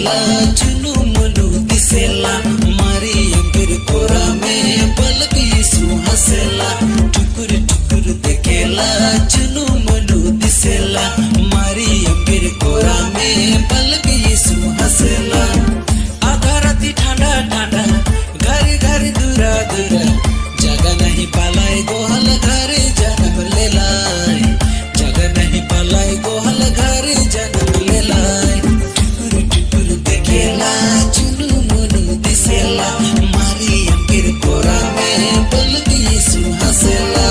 हसेला चुनु मनु दिसेला मारी अंबिर कोरा में पलक यीशु हसेला टुकुर टुकुर देखेला चुनु मनु दिसेला मारी अंबिर कोरा में पलक यीशु हसेला आधा राती ठंडा ठंडा घरे घरे दूरा दूरा जगह नहीं पालाए गोहल घरे जन्म लेलाय जगह नहीं पालाए गोहल घरे जन्म लेलाय टुकुर टुकुर देखेला चुनु मुनु दिसेला मारी अंबिर कोरा में पलक यीशु हसेला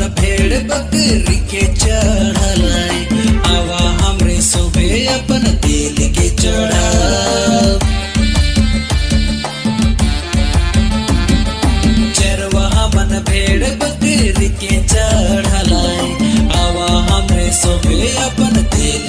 बकरी के चढ़ाई आवा हमरे सोबे अपन दिल के चढ़ा चरवाहा मन भेड़ बकरी के चढ़ाई आवा हमरे सोबे अपन दिल